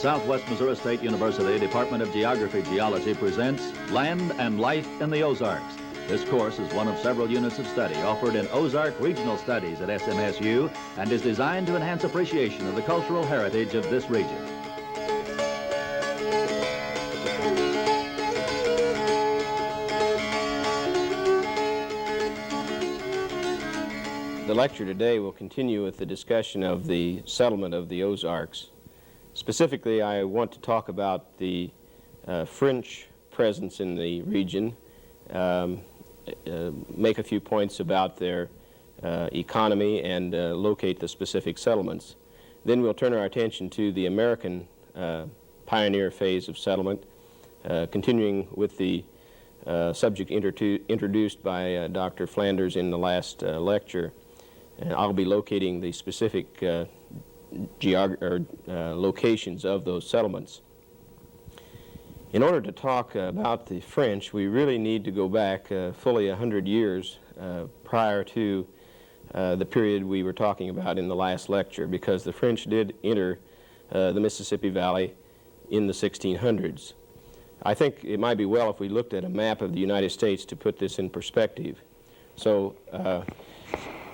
Southwest Missouri State University Department of Geography-Geology presents Land and Life in the Ozarks. This course is one of several units of study offered in Ozark Regional Studies at SMSU and is designed to enhance appreciation of the cultural heritage of this region. The lecture today will continue with the discussion of the settlement of the Ozarks. Specifically, I want to talk about the French presence in the region, make a few points about their economy, and locate the specific settlements. Then we'll turn our attention to the American pioneer phase of settlement, continuing with the subject introduced by Dr. Flanders in the last lecture. I'll be locating the specific locations of those settlements. In order to talk about the French, we really need to go back fully 100 years prior to the period we were talking about in the last lecture, because the French did enter the Mississippi Valley in the 1600s. I think it might be well if we looked at a map of the United States to put this in perspective. So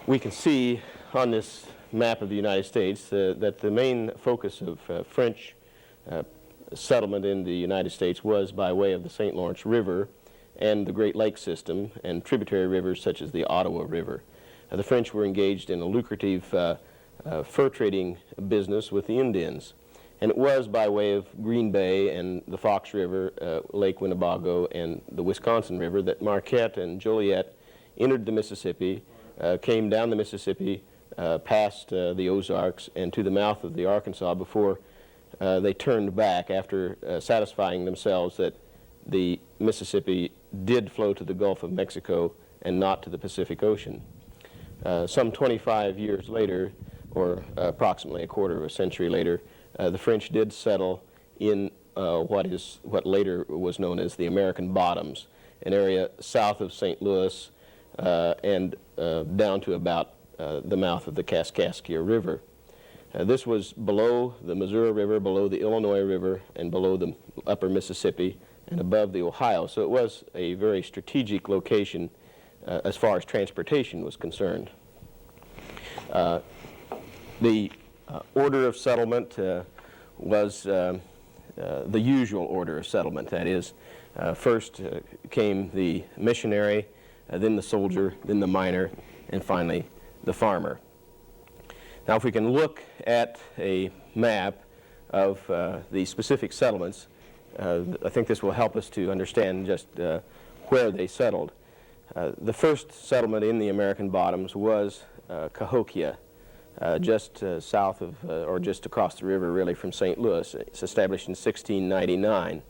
we can see on this map of the United States that the main focus of French settlement in the United States was by way of the St. Lawrence River and the Great Lakes system and tributary rivers such as the Ottawa River. The French were engaged in a lucrative fur trading business with the Indians, and it was by way of Green Bay and the Fox River, Lake Winnebago, and the Wisconsin River that Marquette and Joliet entered the Mississippi, came down the Mississippi, past the Ozarks and to the mouth of the Arkansas before they turned back after satisfying themselves that the Mississippi did flow to the Gulf of Mexico and not to the Pacific Ocean. Some 25 years later, or approximately a quarter of a century later, the French did settle in what later was known as the American Bottoms, an area south of St. Louis and down to about the mouth of the Kaskaskia River. This was below the Missouri River, below the Illinois River, and below the upper Mississippi, and above the Ohio. So it was a very strategic location as far as transportation was concerned. The order of settlement was the usual order of settlement. That is, first came the missionary, then the soldier, then the miner, and finally the farmer. Now, if we can look at a map of the specific settlements, I think this will help us to understand just where they settled. The first settlement in the American Bottoms was Cahokia, just south of, or just across the river really from St. Louis. It's established in 1699.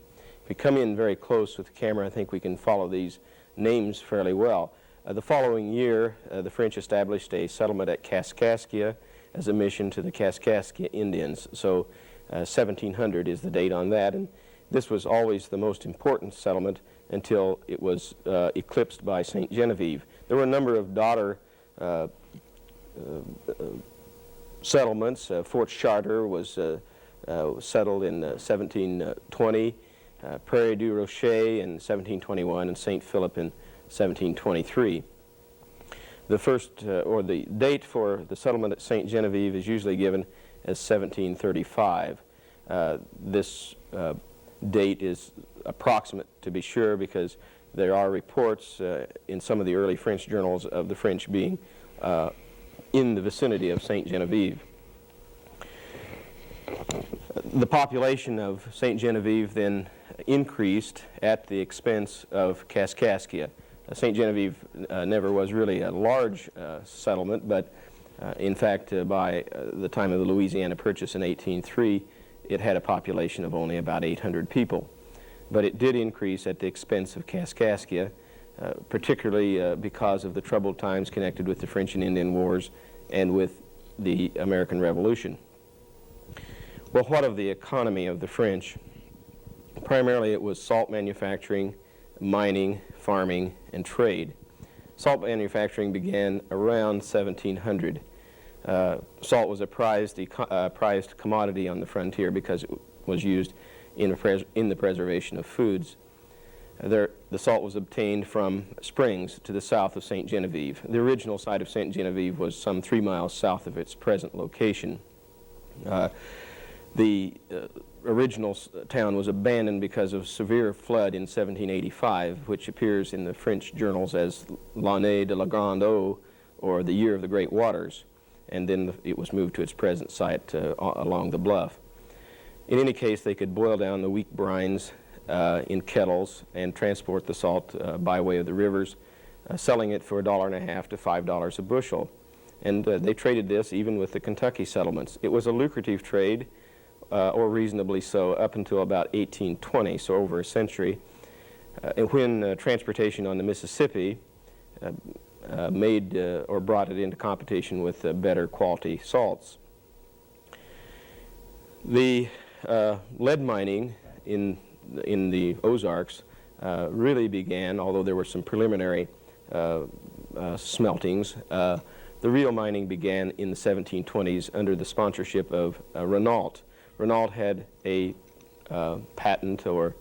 If we come in very close with the camera, I think we can follow these names fairly well. The following year, the French established a settlement at Kaskaskia as a mission to the Kaskaskia Indians. So 1700 is the date on that, and this was always the most important settlement until it was eclipsed by St. Genevieve. There were a number of daughter settlements. Fort Chartres was settled in 1720, Prairie du Rocher in 1721, and St. Philip in 1723. The first, or the date for the settlement at St. Genevieve is usually given as 1735. This date is approximate, to be sure, because there are reports in some of the early French journals of the French being in the vicinity of St. Genevieve. The population of St. Genevieve then increased at the expense of Kaskaskia. St. Genevieve never was really a large settlement, but in fact, by the time of the Louisiana Purchase in 1803, it had a population of only about 800 people. But it did increase at the expense of Kaskaskia, particularly because of the troubled times connected with the French and Indian Wars and with the American Revolution. Well, what of the economy of the French? Primarily it was salt manufacturing, mining, farming, and trade. Salt manufacturing began around 1700. Salt was a prized commodity on the frontier because it was used in the preservation of foods. The salt was obtained from springs to the south of St. Genevieve. The original site of St. Genevieve was some 3 miles south of its present location. The original town was abandoned because of severe flood in 1785, which appears in the French journals as l'année de la grande eau, or the year of the great waters, and then it was moved to its present site along the bluff. In any case, they could boil down the weak brines in kettles and transport the salt by way of the rivers, selling it for $1.50 to $5 a bushel. And they traded this even with the Kentucky settlements. It was a lucrative trade, or reasonably so, up until about 1820, so over a century, and when transportation on the Mississippi made or brought it into competition with better quality salts. The lead mining in the Ozarks really began, although there were some preliminary smeltings. The real mining began in the 1720s under the sponsorship of Renault. Renault had a patent or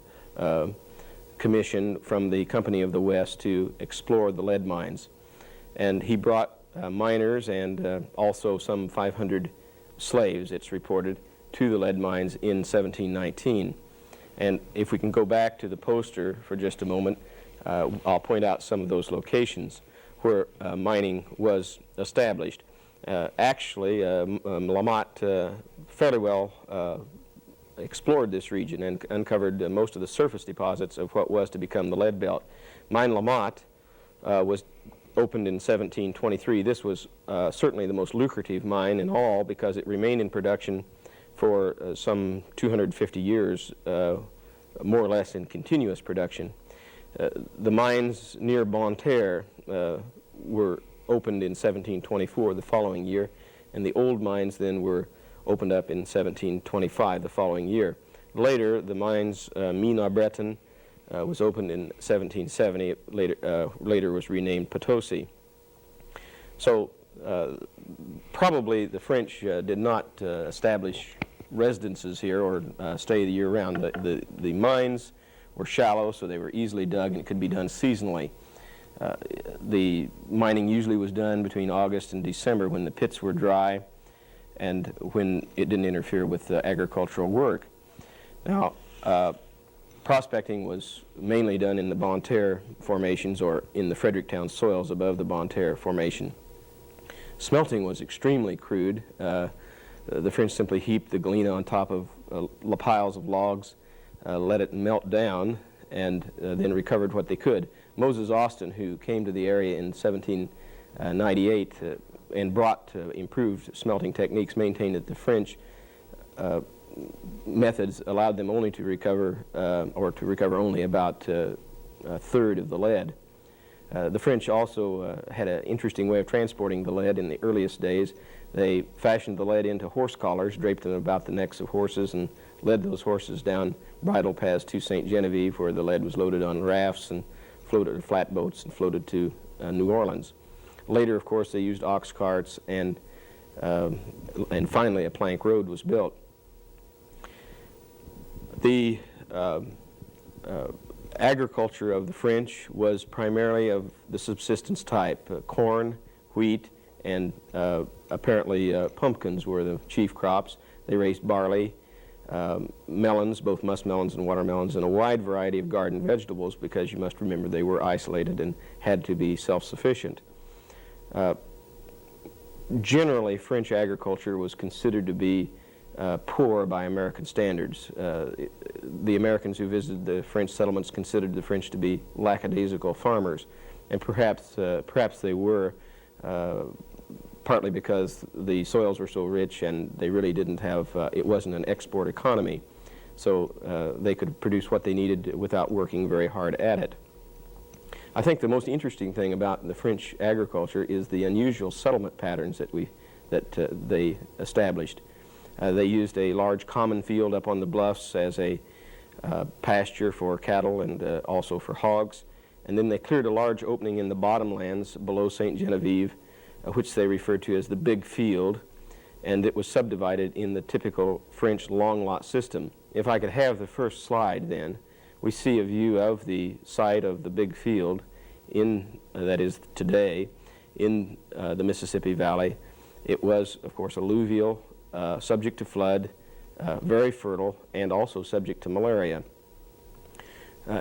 commission from the Company of the West to explore the lead mines. And he brought miners and also some 500 slaves, it's reported, to the lead mines in 1719. And if we can go back to the poster for just a moment, I'll point out some of those locations where mining was established. Actually, Lamott fairly well explored this region and uncovered most of the surface deposits of what was to become the lead belt. Mine Lamott was opened in 1723. This was certainly the most lucrative mine in all because it remained in production for some 250 years, more or less in continuous production. The mines near Bonne Terre were opened in 1724, the following year, and the old mines then were opened up in 1725, the following year. Later, the mines Mines-à-Breton was opened in 1770. It later was renamed Potosi. So probably the French did not establish residences here or stay the year round. The mines were shallow, so they were easily dug and it could be done seasonally. The mining usually was done between August and December when the pits were dry and when it didn't interfere with agricultural work. Now, prospecting was mainly done in the Bonne Terre formations or in the Fredericktown soils above the Bonne Terre formation. Smelting was extremely crude. The French simply heaped the galena on top of piles of logs, let it melt down, and then recovered what they could. Moses Austin, who came to the area in 1798 and brought improved smelting techniques, maintained that the French methods allowed them only to recover, or to recover only about a third of the lead. The French also had an interesting way of transporting the lead in the earliest days. They fashioned the lead into horse collars, draped them about the necks of horses, and led those horses down bridle paths to St. Genevieve, where the lead was loaded on rafts and floated, flatboats, and floated to New Orleans. Later, of course, they used ox carts, and finally a plank road was built. The agriculture of the French was primarily of the subsistence type. Corn, wheat, and apparently pumpkins were the chief crops. They raised barley, melons, both muskmelons and watermelons, and a wide variety of garden vegetables because you must remember they were isolated and had to be self-sufficient. Generally, French agriculture was considered to be poor by American standards. The Americans who visited the French settlements considered the French to be lackadaisical farmers, and perhaps they were, partly because the soils were so rich and they really didn't have, it wasn't an export economy, so they could produce what they needed without working very hard at it. I think the most interesting thing about the French agriculture is the unusual settlement patterns that they established. They used a large common field up on the bluffs as a pasture for cattle and also for hogs. And then they cleared a large opening in the bottomlands below St. Genevieve, which they referred to as the Big Field. And it was subdivided in the typical French long lot system. if I could have the first slide then, we see a view of the site of the big field in, that is today, in the Mississippi Valley. It was, of course, alluvial, subject to flood, very fertile, and also subject to malaria.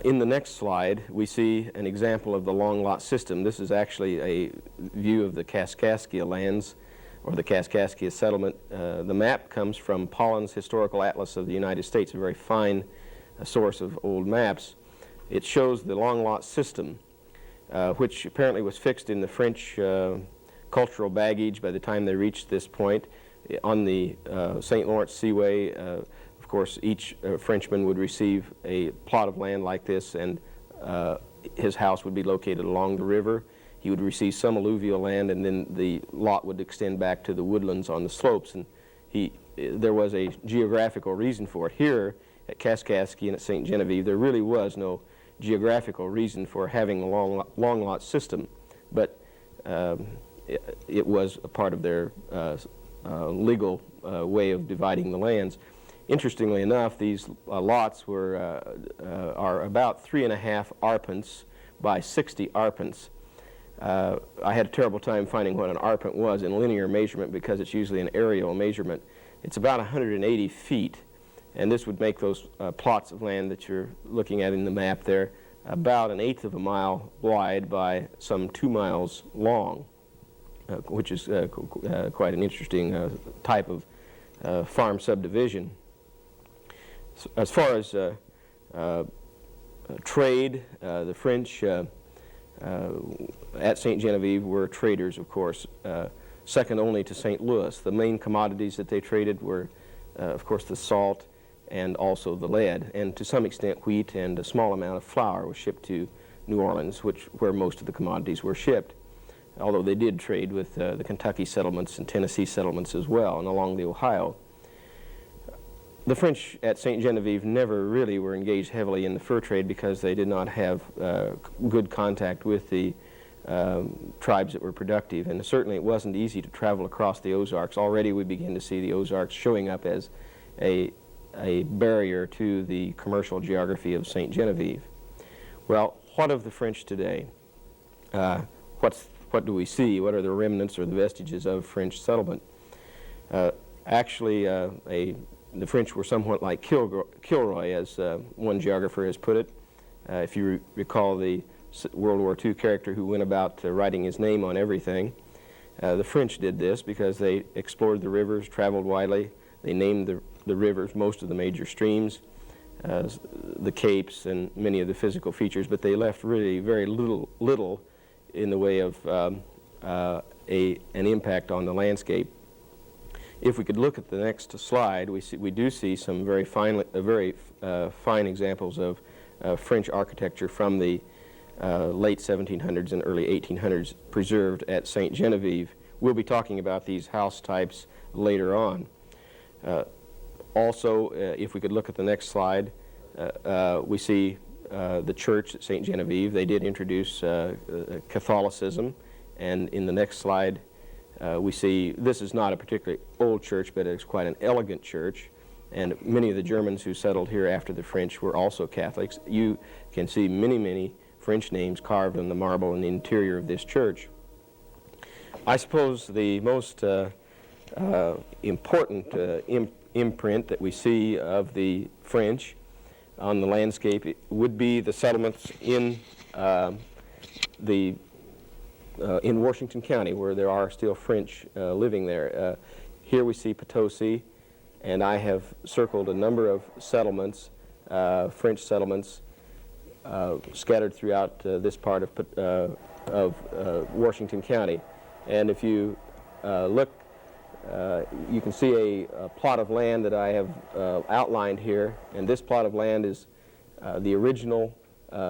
In the next slide, we see an example of the long lot system. This is actually a view of the Kaskaskia lands, or the Kaskaskia settlement. The map comes from Pollen's Historical Atlas of the United States, a very fine source of old maps. It shows the long lot system, which apparently was fixed in the French cultural baggage by the time they reached this point. On the St. Lawrence Seaway, of course, each Frenchman would receive a plot of land like this, and his house would be located along the river. He would receive some alluvial land, and then the lot would extend back to the woodlands on the slopes. And there was a geographical reason for it. Here at Kaskaskia and at St. Genevieve, there really was no geographical reason for having a long lot system, but it was a part of their legal way of dividing the lands. Interestingly enough, these lots are about 3.5 arpents by 60 arpents. I had a terrible time finding what an arpent was in linear measurement because it's usually an aerial measurement. It's about 180 feet, and this would make those plots of land that you're looking at in the map there about 1/8 of a mile wide by some 2 miles long, which is quite an interesting type of farm subdivision. So as far as trade, the French at St. Genevieve were traders, of course, second only to St. Louis. The main commodities that they traded were, of course, the salt and also the lead, and to some extent wheat, and a small amount of flour was shipped to New Orleans, where most of the commodities were shipped, although they did trade with the Kentucky settlements and Tennessee settlements as well, and along the Ohio. The French at St. Genevieve never really were engaged heavily in the fur trade because they did not have good contact with the tribes that were productive, and certainly it wasn't easy to travel across the Ozarks. Already we begin to see the Ozarks showing up as a barrier to the commercial geography of St. Genevieve. Well, what of the French today? What do we see? What are the remnants or the vestiges of French settlement? Actually, the French were somewhat like Kilroy, as one geographer has put it. If you recall the World War II character who went about writing his name on everything, the French did this because they explored the rivers, traveled widely. They named the rivers, most of the major streams, the capes, and many of the physical features, but they left really very little in the way of an impact on the landscape. If we could look at the next slide, we do see some very fine examples of French architecture from the late 1700s and early 1800s preserved at St. Genevieve. We'll be talking about these house types later on. Also, if we could look at the next slide, we see the church at St. Genevieve. They did introduce Catholicism, and in the next slide we see this is not a particularly old church, but it's quite an elegant church, and many of the Germans who settled here after the French were also Catholics. You can see many French names carved on the marble in the interior of this church. I suppose the most important imprint that we see of the French on the landscape would be the settlements in in Washington County, where there are still French living there. Here we see Potosi, and I have circled a number of settlements, French settlements, scattered throughout this part of Washington County. And if you look, you can see a plot of land that I have outlined here, and this plot of land is the original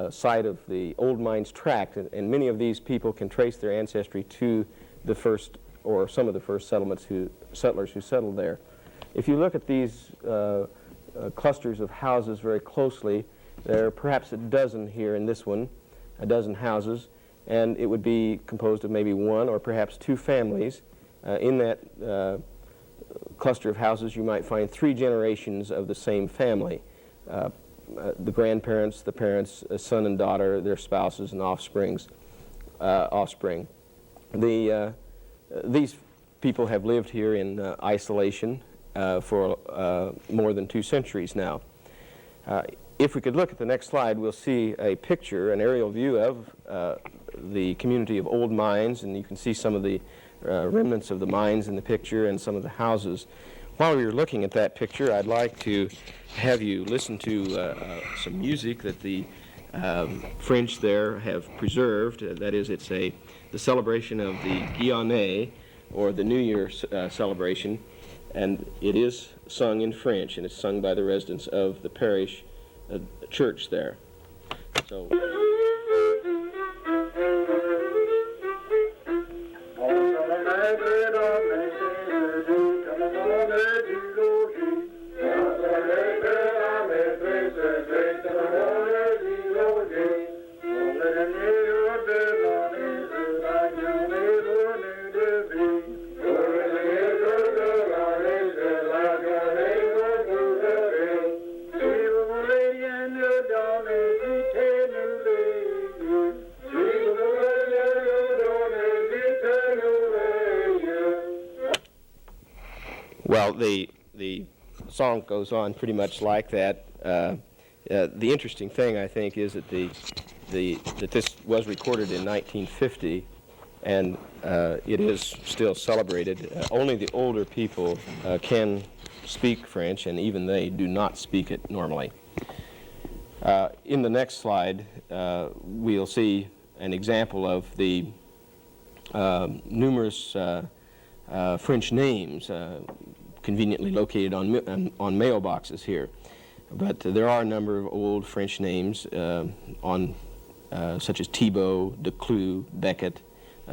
site of the Old Mines Tract, and many of these people can trace their ancestry to the first, or some of the first settlers who settled there. If you look at these clusters of houses very closely, there are perhaps a dozen here in this one, a dozen houses, and it would be composed of maybe one or perhaps two families in that cluster of houses, you might find 3 generations of the same family. The grandparents, the parents, a son and daughter, their spouses and offspring. These people have lived here in isolation for more than 2 centuries now. If we could look at the next slide, we'll see a picture, an aerial view of the community of Old Mines, and you can see some of the remnants of the mines in the picture and some of the houses. While you're looking at that picture, I'd like to have you listen to some music that the French there have preserved. That is, it's the celebration of the Guianais, or the New Year celebration, and it is sung in French, and it's sung by the residents of the parish church there. So. Well, the song goes on pretty much like that. The interesting thing, I think, is that that this was recorded in 1950, and it is still celebrated. Only the older people can speak French, and even they do not speak it normally. In the next slide, we'll see an example of the numerous French names conveniently located on mailboxes here. But there are a number of old French names such as Thibault, Declus, Becket.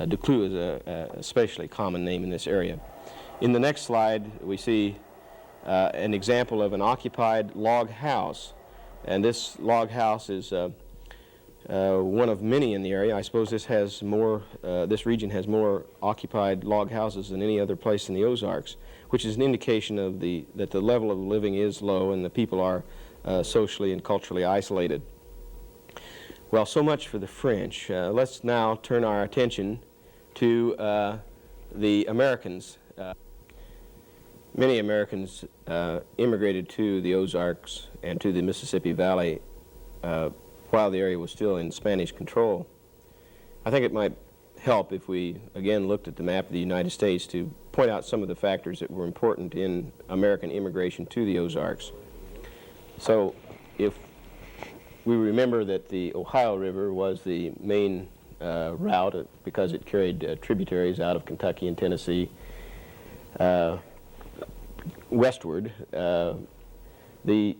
Declus is a especially common name in this area. In the next slide, we see an example of an occupied log house. And this log house is one of many in the area. I suppose this region has more occupied log houses than any other place in the Ozarks, which is an indication of that the level of living is low and the people are socially and culturally isolated. Well, so much for the French. Let's now turn our attention to the Americans. Many Americans immigrated to the Ozarks and to the Mississippi Valley while the area was still in Spanish control. I think it might help if we again looked at the map of the United States to point out some of the factors that were important in American immigration to the Ozarks. So if we remember that the Ohio River was the main route because it carried tributaries out of Kentucky and Tennessee westward, the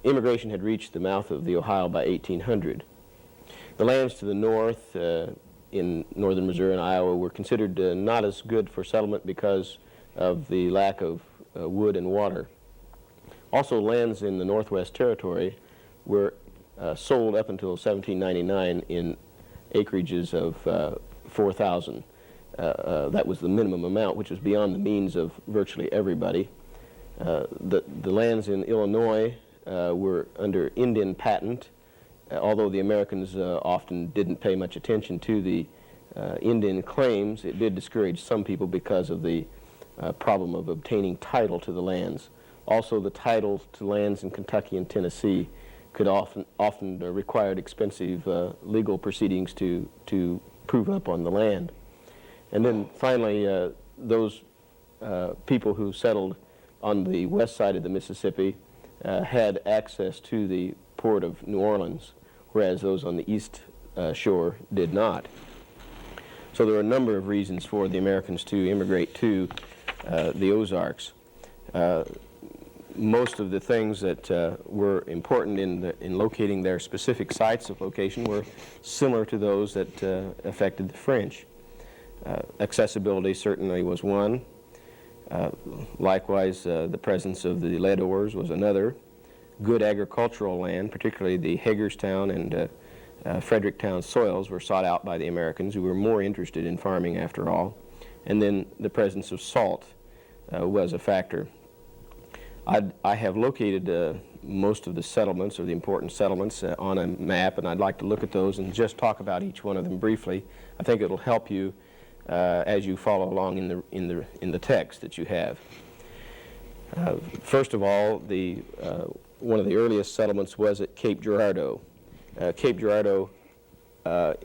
immigration had reached the mouth of the Ohio by 1800. The lands to the north in northern Missouri and Iowa were considered not as good for settlement because of the lack of wood and water. Also, lands in the Northwest Territory were sold up until 1799 in acreages of 4,000. That was the minimum amount, which was beyond the means of virtually everybody. The lands in Illinois were under Indian patent, although the Americans often didn't pay much attention to the Indian claims. It did discourage some people because of the problem of obtaining title to the lands. Also, the title to lands in Kentucky and Tennessee could often required expensive legal proceedings to prove up on the land. And then finally, those people who settled on the west side of the Mississippi had access to the port of New Orleans, whereas those on the east shore did not. So there are a number of reasons for the Americans to immigrate to the Ozarks. Most of the things that were important in locating their specific sites of location were similar to those that affected the French. Accessibility certainly was one. Likewise, the presence of the lead ores was another. Good agricultural land, particularly the Hagerstown and Fredericktown soils, were sought out by the Americans, who were more interested in farming after all. And then the presence of salt. was a factor. I have located most of the settlements, or the important settlements, on a map, and I'd like to look at those and just talk about each one of them briefly. I think it'll help you as you follow along in the text that you have. First of all, one of the earliest settlements was at Cape Girardeau. Cape Girardeau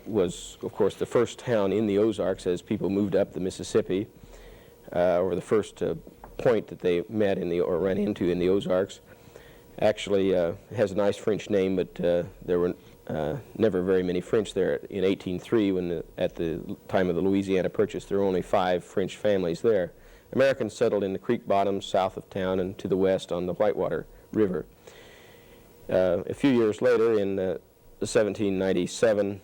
was, of course, the first town in the Ozarks as people moved up the Mississippi, or the first point that they met or ran into in the Ozarks. Actually, it has a nice French name, but there were never very many French there. In 1803, at the time of the Louisiana Purchase, there were only 5 French families there. Americans settled in the creek bottoms south of town and to the west on the Whitewater River. A few years later, in 1797,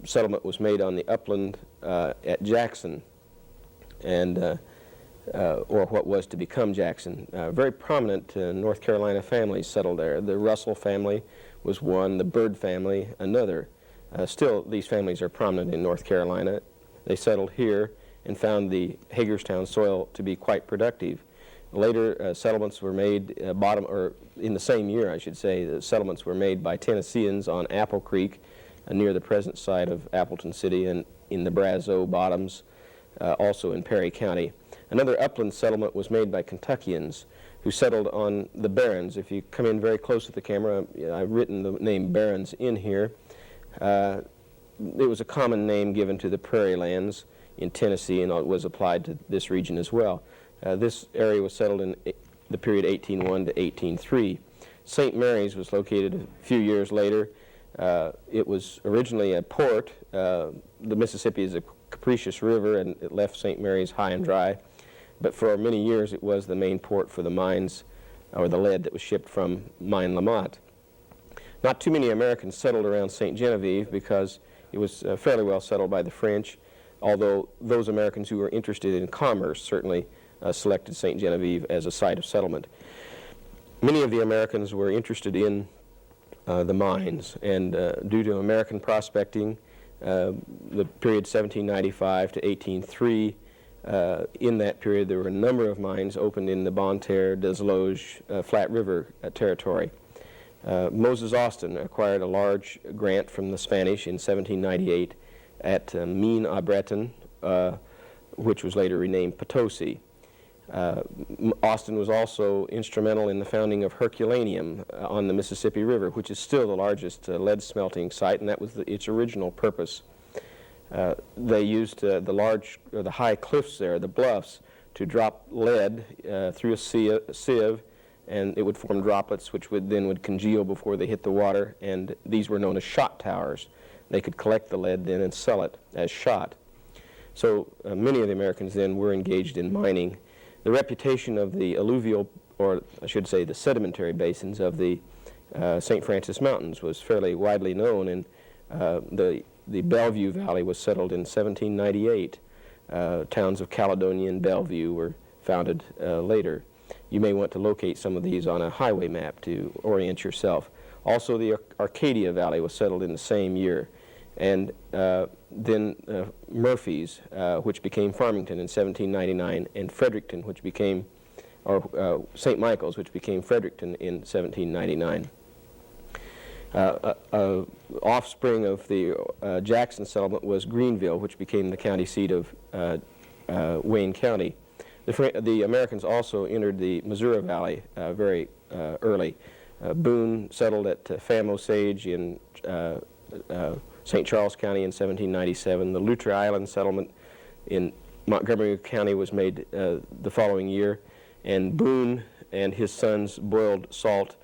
settlement was made on the upland at Jackson, and or what was to become Jackson. Very prominent North Carolina families settled there. The Russell family was one, the Byrd family another. Still, these families are prominent in North Carolina. They settled here and found the Hagerstown soil to be quite productive. Later, settlements were made in the same year, I should say, the settlements were made by Tennesseans on Apple Creek, near the present site of Appleton City, and in the Brazeau Bottoms, also in Perry County. Another upland settlement was made by Kentuckians who settled on the Barrens. If you come in very close to the camera, I've written the name Barrens in here. It was a common name given to the prairie lands in Tennessee, and it was applied to this region as well. This area was settled in the period 1801 to 1803. St. Mary's was located a few years later. It was originally a port. The Mississippi is a capricious river, and it left St. Mary's high and dry. But for many years, it was the main port for the mines, or the lead that was shipped from Mine Lamont. Not too many Americans settled around St. Genevieve because it was fairly well settled by the French, although those Americans who were interested in commerce certainly selected St. Genevieve as a site of settlement. Many of the Americans were interested in the mines, and due to American prospecting, the period 1795 to 1803, in that period there were a number of mines opened in the Bonne Terre, Desloge, Flat River territory. Moses Austin acquired a large grant from the Spanish in 1798 at Mine à Breton, which was later renamed Potosi. Austin was also instrumental in the founding of Herculaneum on the Mississippi River, which is still the largest lead smelting site, and that was its original purpose. They used the high cliffs there, the bluffs, to drop lead through a sieve, and it would form droplets which would congeal before they hit the water, and these were known as shot towers. They could collect the lead then and sell it as shot. So many of the Americans then were engaged in mining. The reputation of the alluvial, or I should say the sedimentary basins of the St. Francis Mountains was fairly widely known, and the Bellevue Valley was settled in 1798. Towns of Caledonia and Bellevue were founded later. You may want to locate some of these on a highway map to orient yourself. Also, the Arcadia Valley was settled in the same year. And then Murphy's, which became Farmington in 1799, and Fredericton, which became, or St. Michael's, which became Fredericton in 1799. Offspring of the Jackson settlement was Greenville, which became the county seat of Wayne County. The Americans also entered the Missouri Valley very early. Boone settled at Fam Osage in St. Charles County in 1797. The Luther Island settlement in Montgomery County was made the following year, and Boone and his sons boiled salt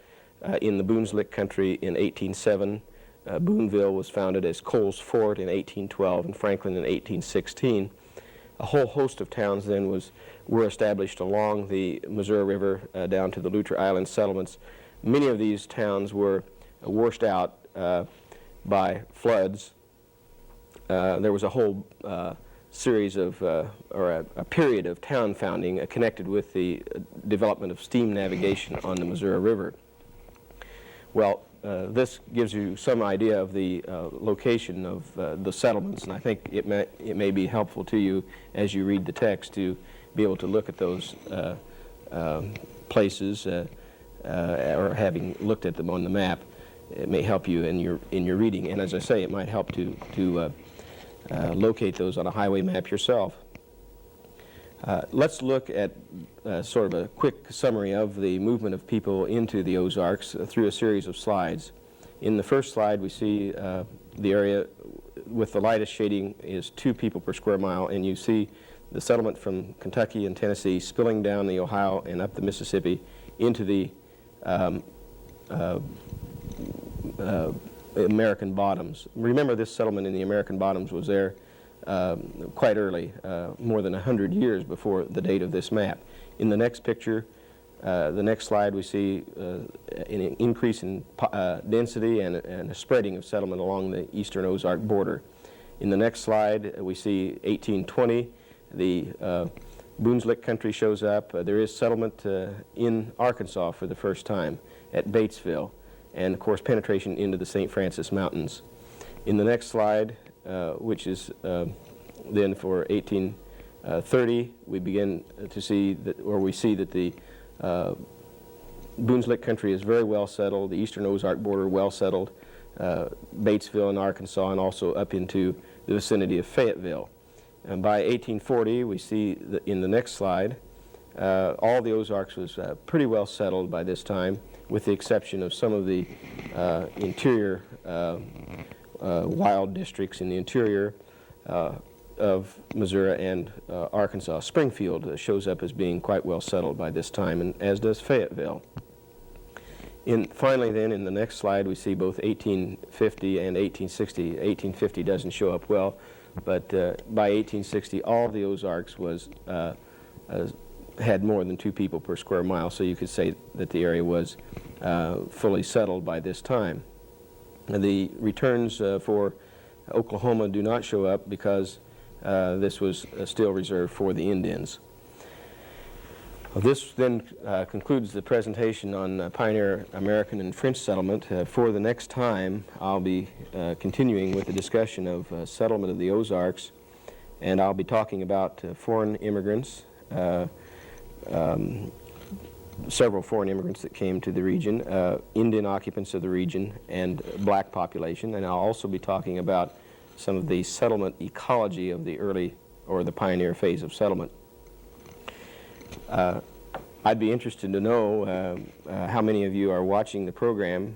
in the Boone's Lick country in 1807. Booneville was founded as Cole's Fort in 1812, and Franklin in 1816. A whole host of towns then were established along the Missouri River down to the Luther Island settlements. Many of these towns were washed out by floods. There was a whole series of, or a period of town founding connected with the development of steam navigation on the Missouri River. Well, this gives you some idea of the location of the settlements, and I think it may be helpful to you as you read the text to be able to look at those places, or having looked at them on the map. It may help you in your reading, and as I say, it might help to locate those on a highway map yourself. Let's look at sort of a quick summary of the movement of people into the Ozarks through a series of slides. In the first slide, we see the area with the lightest shading is 2 people per square mile, and you see the settlement from Kentucky and Tennessee spilling down the Ohio and up the Mississippi into the American Bottoms. Remember, this settlement in the American Bottoms was there quite early, more than 100 years before the date of this map. In the next picture, the next slide, we see an increase in density and a spreading of settlement along the eastern Ozark border. In the next slide, we see 1820, the Boone's Lick country shows up. There is settlement in Arkansas for the first time at Batesville, and of course penetration into the St. Francis Mountains. In the next slide, which is then for 1830, we begin to see that, or we see that the Boone's Lick country is very well settled, the eastern Ozark border well settled, Batesville in Arkansas, and also up into the vicinity of Fayetteville. And by 1840, we see that in the next slide, all the Ozarks was pretty well settled by this time, with the exception of some of the interior wild districts in the interior of Missouri and Arkansas. Springfield shows up as being quite well settled by this time, and as does Fayetteville. Finally then, in the next slide, we see both 1850 and 1860. 1850 doesn't show up well, but by 1860, all the Ozarks was had more than 2 people per square mile, so you could say that the area was fully settled by this time. The returns for Oklahoma do not show up because this was still reserved for the Indians. This then concludes the presentation on pioneer American and French settlement. For the next time, I'll be continuing with the discussion of settlement of the Ozarks, and I'll be talking about foreign immigrants, several foreign immigrants that came to the region, Indian occupants of the region, and black population. And I'll also be talking about some of the settlement ecology of the early or the pioneer phase of settlement. I'd be interested to know how many of you are watching the program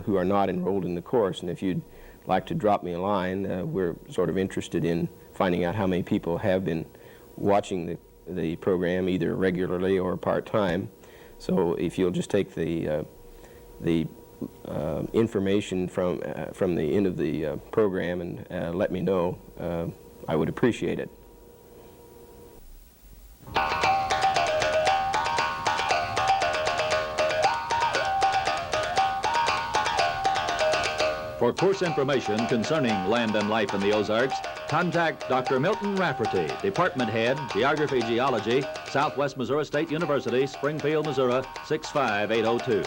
who are not enrolled in the course, and if you'd like to drop me a line, we're sort of interested in finding out how many people have been watching the program either regularly or part-time. So if you'll just take the information from the end of the program and let me know, I would appreciate it. For course information concerning land and life in the Ozarks, contact Dr. Milton Rafferty, Department Head, Geography Geology, Southwest Missouri State University, Springfield, Missouri, 65802.